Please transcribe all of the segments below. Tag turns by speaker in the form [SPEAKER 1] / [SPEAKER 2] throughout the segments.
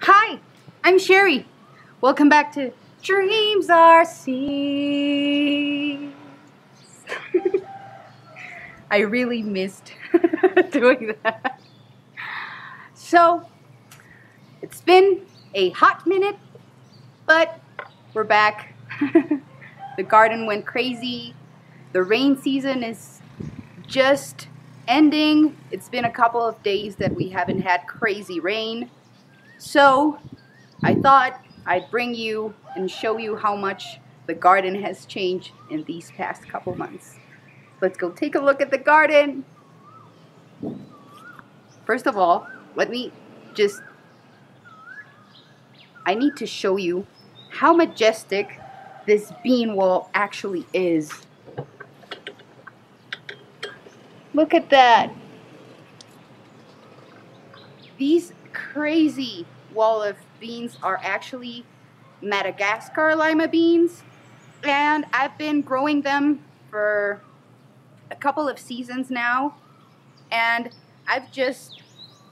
[SPEAKER 1] Hi, I'm Sherry. Welcome back to Dreams Are Seeds. I really missed doing that. So, it's been a hot minute, but we're back. The garden went crazy. The rain season is just ending. It's been a couple of days that we haven't had crazy rain. So I thought I'd bring you and show you how much the garden has changed in these past couple months. Let's go take a look at the garden. First of all, I need to show you how majestic this bean wall actually is. Look at that. These crazy wall of beans are actually Madagascar Lima beans, and I've been growing them for a couple of seasons now, and I've just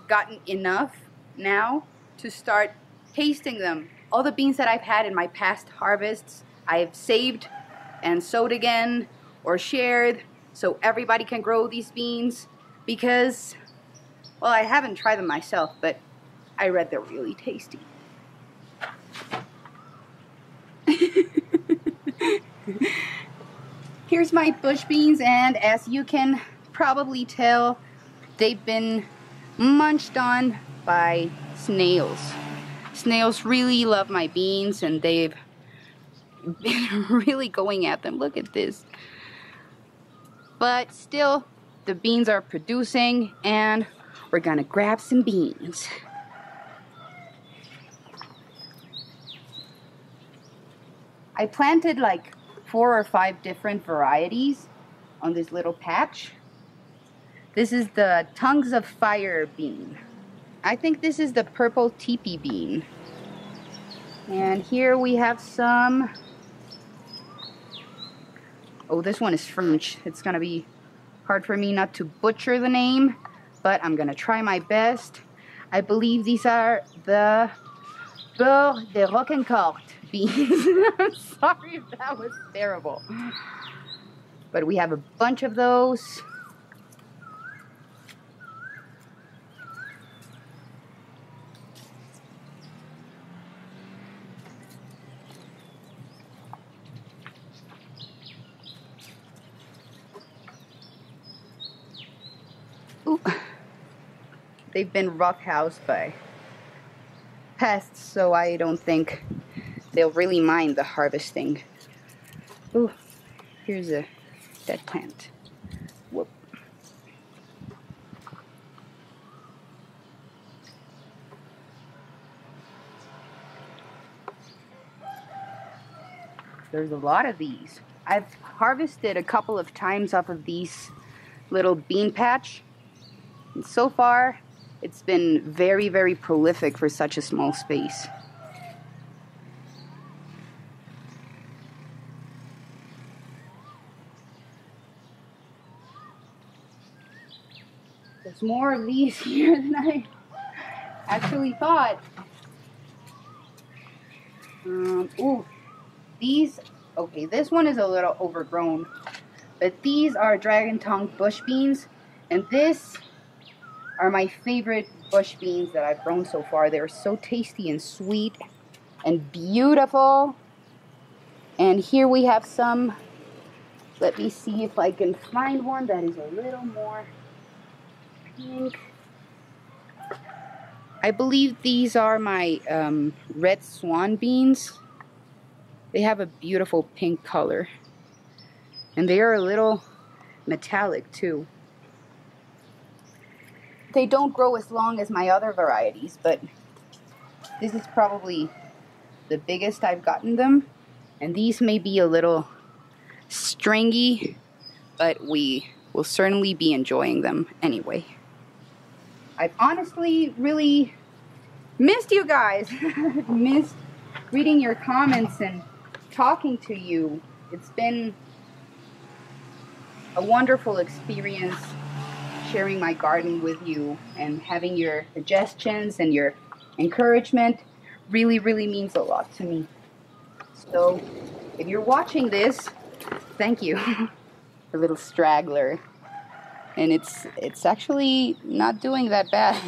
[SPEAKER 1] gotten enough now to start tasting them. All the beans that I've had in my past harvests, I've saved and sowed again or shared so everybody can grow these beans because, well, I haven't tried them myself, but I read they're really tasty. Here's my bush beans, and as you can probably tell, they've been munched on by snails. Snails really love my beans, and they've been really going at them. Look at this. But still, the beans are producing, and we're gonna grab some beans. I planted like 4 or 5 different varieties on this little patch. This is the Tongues of Fire bean. I think this is the purple teepee bean. And here we have some, oh, this one is French. It's gonna be hard for me not to butcher the name, but I'm gonna try my best. I believe these are the Beurre de Roquencourt beans. I'm sorry if that was terrible. But we have a bunch of those. Ooh. They've been roughhoused by pests, so I don't think they'll really mind the harvesting. Ooh, here's a dead plant. Whoop. There's a lot of these. I've harvested a couple of times off of these little bean patch, and so far it's been very, very prolific for such a small space. There's more of these here than I actually thought. Ooh, these, okay, this one is a little overgrown, but these are dragon tongue bush beans, and this are my favorite bush beans that I've grown so far. They're so tasty and sweet and beautiful. And here we have some. Let me see if I can find one that is a little more pink. I believe these are my red Swan Beans. They have a beautiful pink color, and they are a little metallic too. They don't grow as long as my other varieties, but this is probably the biggest I've gotten them. And these may be a little stringy, but we will certainly be enjoying them anyway. I've honestly really missed you guys. Missed reading your comments and talking to you. It's been a wonderful experience sharing my garden with you and having your suggestions and your encouragement really, really means a lot to me. So if you're watching this, thank you. A little straggler. And it's actually not doing that bad.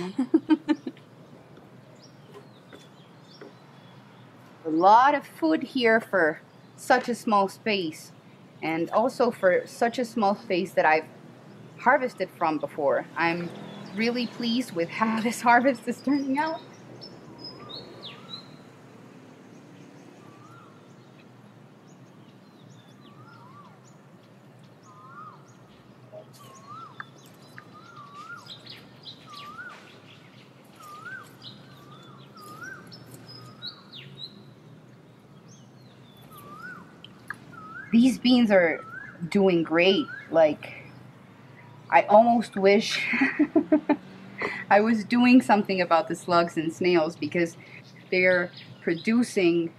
[SPEAKER 1] A lot of food here for such a small space, and also for such a small space that I've harvested from before. I'm really pleased with how this harvest is turning out. These beans are doing great. Like, I almost wish I was doing something about the slugs and snails, because they're producing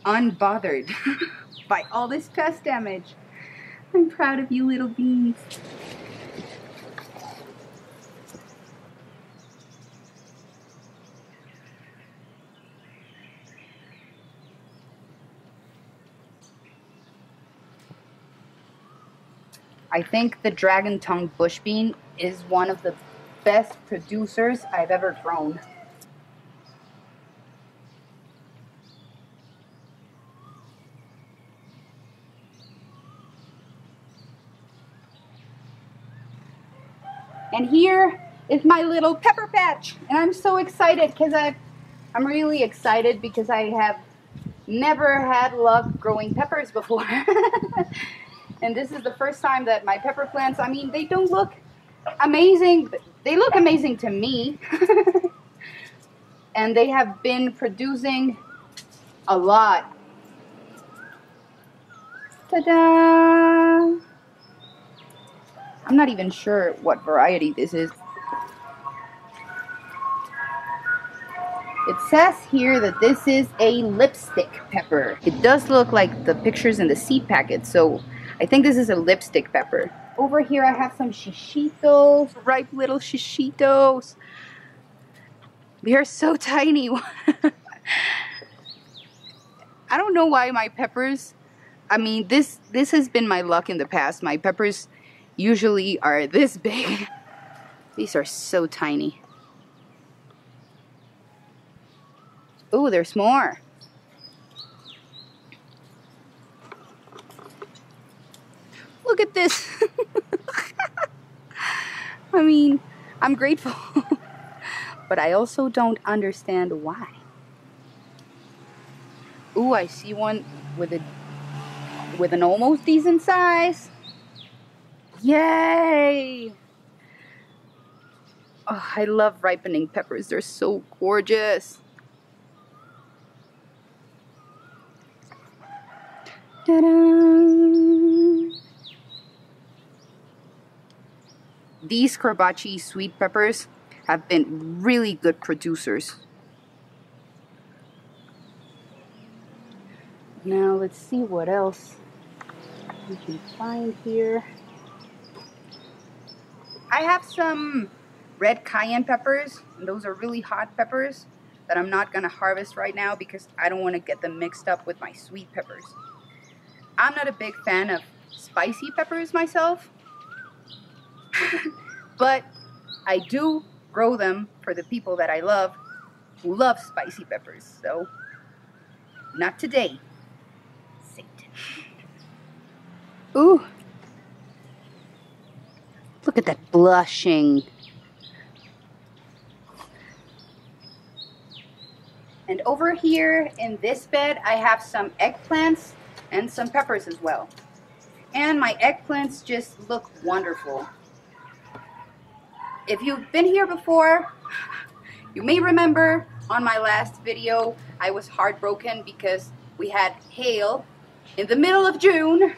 [SPEAKER 1] unbothered by all this pest damage. I'm proud of you, little beans. I think the dragon tongue bush bean is one of the best producers I've ever grown. And here is my little pepper patch, and I'm so excited because I'm really excited because I have never had luck growing peppers before. And this is the first time that my pepper plants, I mean, they don't look amazing, but they look amazing to me. And they have been producing a lot. Ta-da! I'm not even sure what variety this is. It says here that this is a lipstick pepper. It does look like the pictures in the seed packet, so I think this is a lipstick pepper. Over here I have some shishitos, ripe little shishitos. They're so tiny. I don't know why my peppers, I mean, this has been my luck in the past. My peppers usually are this big. These are so tiny. Oh, there's more. Look at this. I mean, I'm grateful. But I also don't understand why. Ooh, I see one with an almost decent size. Yay! Oh, I love ripening peppers. They're so gorgeous. Ta-da! These Karbachi sweet peppers have been really good producers. Now let's see what else we can find here. I have some red cayenne peppers, and those are really hot peppers that I'm not gonna harvest right now because I don't want to get them mixed up with my sweet peppers. I'm not a big fan of spicy peppers myself, but I do grow them for the people that I love who love spicy peppers. So, not today. Satan. Ooh. Look at that blushing. And over here in this bed, I have some eggplants and some peppers as well. And my eggplants just look wonderful. If you've been here before, you may remember on my last video, I was heartbroken because we had hail in the middle of June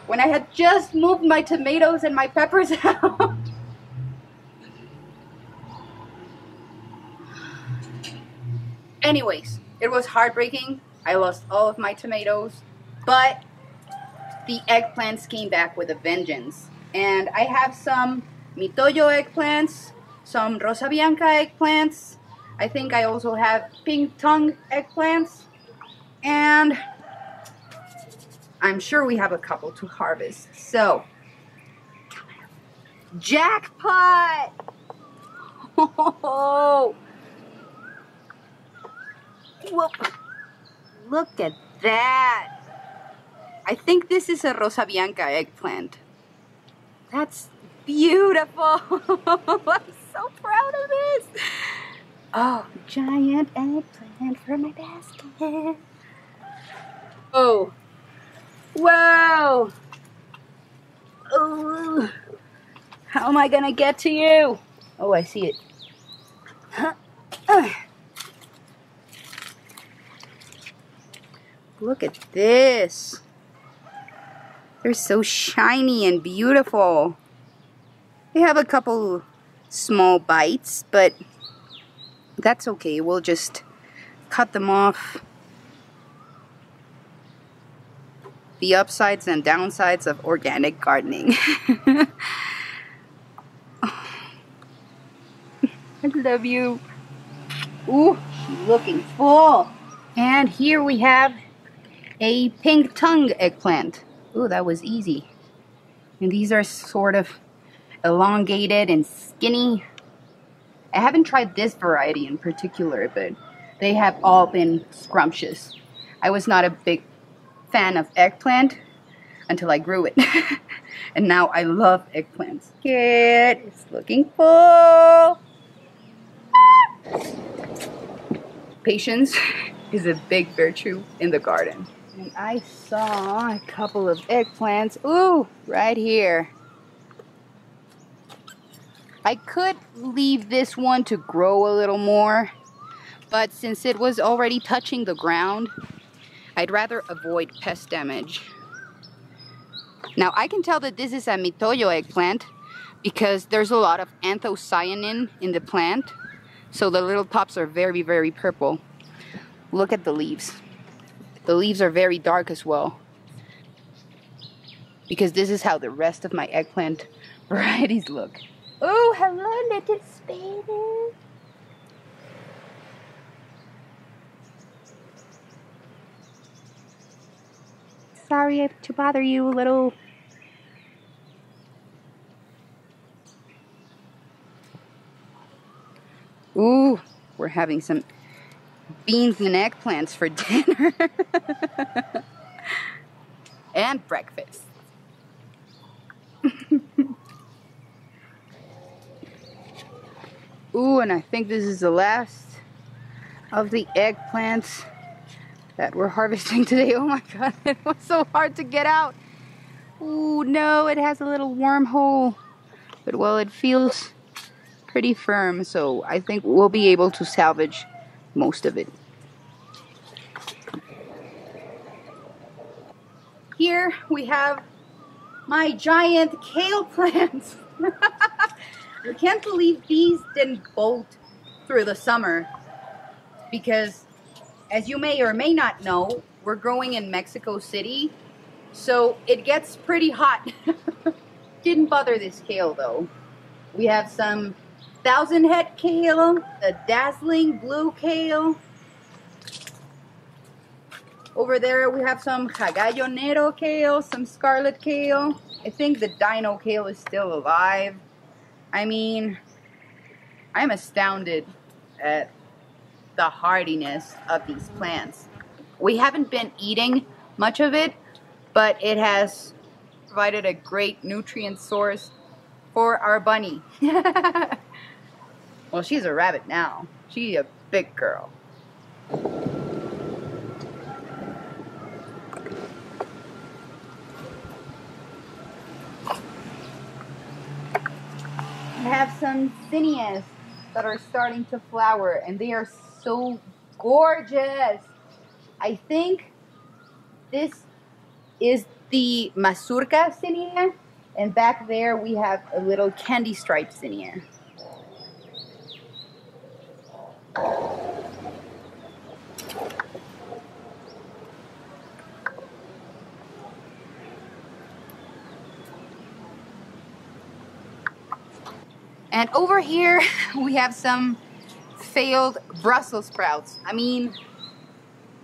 [SPEAKER 1] when I had just moved my tomatoes and my peppers out. Anyways, it was heartbreaking. I lost all of my tomatoes, but the eggplants came back with a vengeance. And I have some Mitoyo eggplants, some Rosa Bianca eggplants. I think I also have pink tongue eggplants. And I'm sure we have a couple to harvest. So, jackpot! Oh, whoop. Look at that. I think this is a Rosa Bianca eggplant. That's beautiful. I'm so proud of this. Oh, giant eggplant for my basket. Oh, wow. Oh, how am I gonna get to you? Oh, I see it. Look at this. They're so shiny and beautiful. They have a couple small bites, but that's okay. We'll just cut them off. The upsides and downsides of organic gardening. I love you. Ooh, she's looking full. And here we have a pink tongue eggplant. Ooh, that was easy. And these are sort of elongated and skinny. I haven't tried this variety in particular, but they have all been scrumptious. I was not a big fan of eggplant until I grew it. And now I love eggplants. It's looking full. Patience is a big virtue in the garden. And I saw a couple of eggplants. Ooh, right here. I could leave this one to grow a little more, but since it was already touching the ground, I'd rather avoid pest damage. Now I can tell that this is a Mitoyo eggplant because there's a lot of anthocyanin in the plant, so the little tops are very, very purple. Look at the leaves. The leaves are very dark as well, because this is how the rest of my eggplant varieties look. Oh, hello, little spider. Sorry to bother you a little. Ooh, we're having some beans and eggplants for dinner. And breakfast. Ooh, and I think this is the last of the eggplants that we're harvesting today. Oh my god, it was so hard to get out. Ooh, no, it has a little wormhole. But well, it feels pretty firm, so I think we'll be able to salvage most of it. Here we have my giant kale plants. I can't believe these didn't bolt through the summer because, as you may or may not know, we're growing in Mexico City, so it gets pretty hot. Didn't bother this kale though. We have some 1,000-head kale, a dazzling blue kale. Over there we have some hagallonero kale, some scarlet kale. I think the dino kale is still alive. I mean, I'm astounded at the hardiness of these plants. We haven't been eating much of it, but it has provided a great nutrient source for our bunny. Well, she's a rabbit now. She's a big girl. I have some zinnias that are starting to flower, and they are so gorgeous. I think this is the mazurka zinnia, and back there we have a little candy striped zinnia. And over here we have some failed Brussels sprouts. I mean,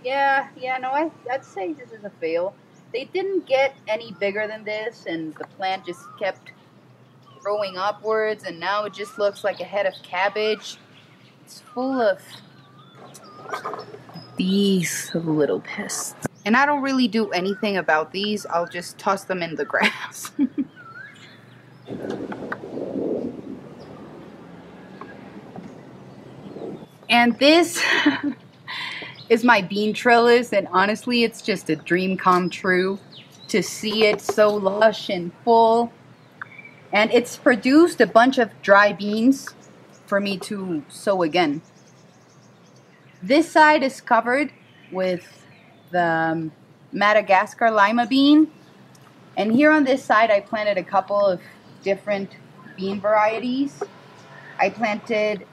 [SPEAKER 1] yeah, no, I'd say this is a fail. They didn't get any bigger than this, and the plant just kept growing upwards, and now it just looks like a head of cabbage. It's full of these little pests. And I don't really do anything about these. I'll just toss them in the grass. And this is my bean trellis, and honestly it's just a dream come true to see it so lush and full. And it's produced a bunch of dry beans for me to sow again. This side is covered with the Madagascar Lima bean, and here on this side I planted a couple of different bean varieties. I planted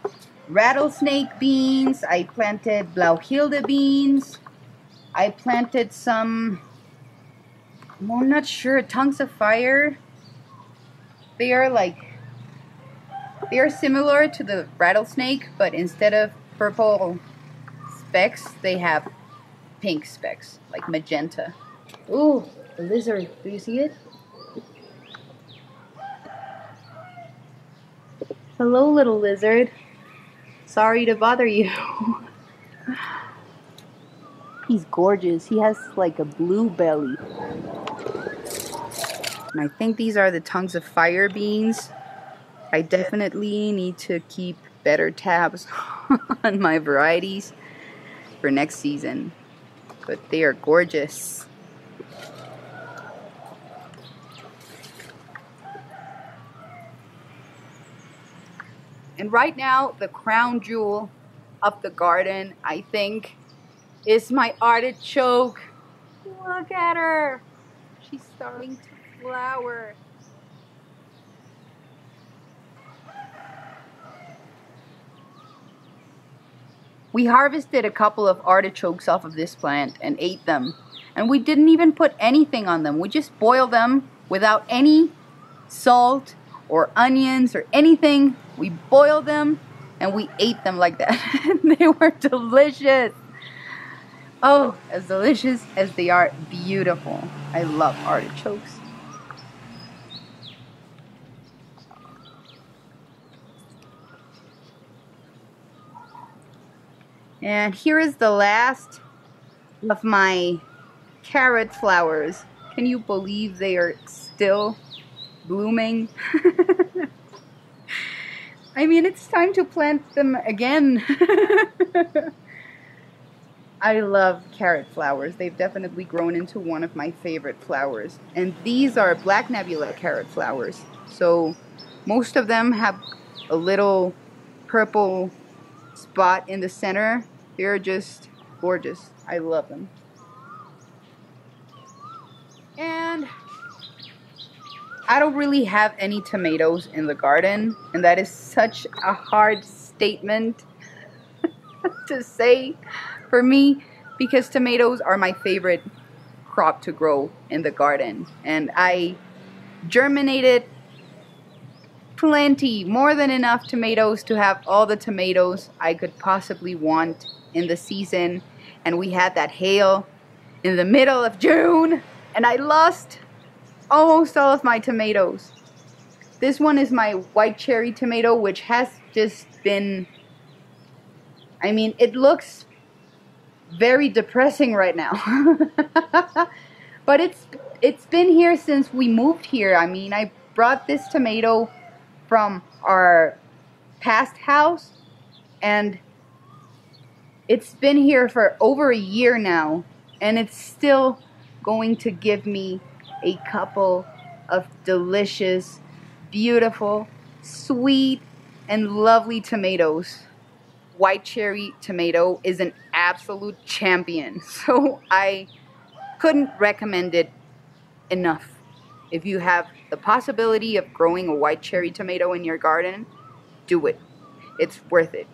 [SPEAKER 1] Rattlesnake beans, I planted Blauhilde beans, I planted some, I'm not sure, tongues of fire. They are similar to the rattlesnake, but instead of purple specks, they have pink specks, like magenta. Ooh, a lizard, do you see it? Hello, little lizard. Sorry to bother you. He's gorgeous. He has like a blue belly. And I think these are the tongues of fire beans. I definitely need to keep better tabs on my varieties for next season. But they are gorgeous. And right now, the crown jewel of the garden, I think, is my artichoke. Look at her. She's starting to flower. We harvested a couple of artichokes off of this plant and ate them. And we didn't even put anything on them. We just boiled them without any salt or onions or anything. We boiled them and we ate them like that. They were delicious. Oh, as delicious as they are beautiful. I love artichokes. And here is the last of my carrot flowers. Can you believe they are still blooming? I mean, it's time to plant them again. I love carrot flowers. They've definitely grown into one of my favorite flowers. And these are black Nebula carrot flowers. So most of them have a little purple spot in the center. They're just gorgeous. I love them. And I don't really have any tomatoes in the garden, and that is such a hard statement to say for me, because tomatoes are my favorite crop to grow in the garden. And I germinated plenty, more than enough tomatoes to have all the tomatoes I could possibly want in the season. And we had that hail in the middle of June, and I lost almost all of my tomatoes. This one is my white cherry tomato, which has just been, I mean, it looks very depressing right now. But it's been here since we moved here. I mean, I brought this tomato from our past house, and it's been here for over a year now, and it's still going to give me a couple of delicious, beautiful, sweet, and lovely tomatoes. White cherry tomato is an absolute champion, so I couldn't recommend it enough. If you have the possibility of growing a white cherry tomato in your garden, do it. It's worth it.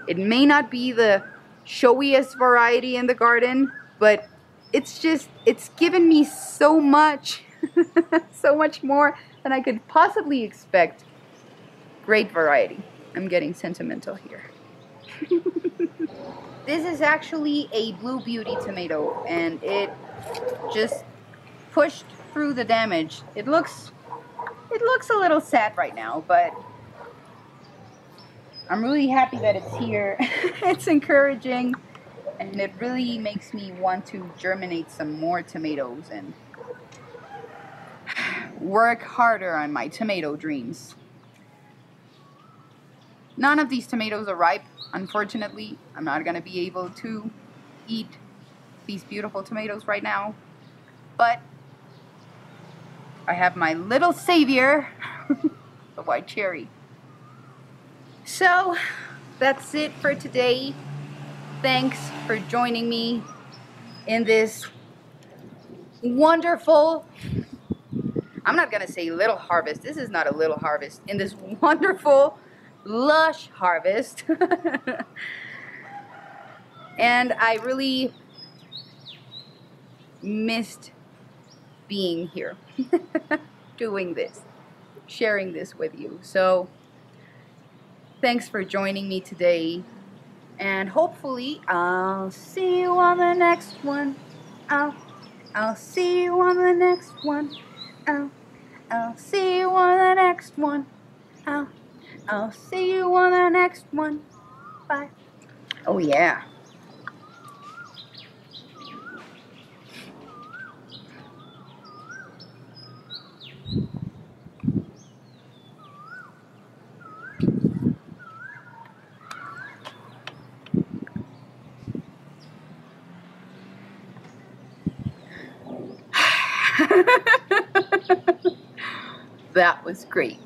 [SPEAKER 1] It may not be the showiest variety in the garden, but it's given me so much, so much more than I could possibly expect. Great variety. I'm getting sentimental here. This is actually a Blue Beauty tomato, and it just pushed through the damage. It looks a little sad right now, but I'm really happy that it's here. It's encouraging, and it really makes me want to germinate some more tomatoes and work harder on my tomato dreams. None of these tomatoes are ripe, unfortunately. I'm not going to be able to eat these beautiful tomatoes right now, but I have my little savior, the white cherry. So that's it for today. Thanks for joining me in this wonderful, I'm not gonna say little harvest, this is not a little harvest, in this wonderful lush harvest. And I really missed being here, doing this, sharing this with you. So thanks for joining me today, and hopefully I'll see you on the next one. I'll see you on the next one. I'll see you on the next one. I'll see you on the next one. Bye. Oh yeah. That was great.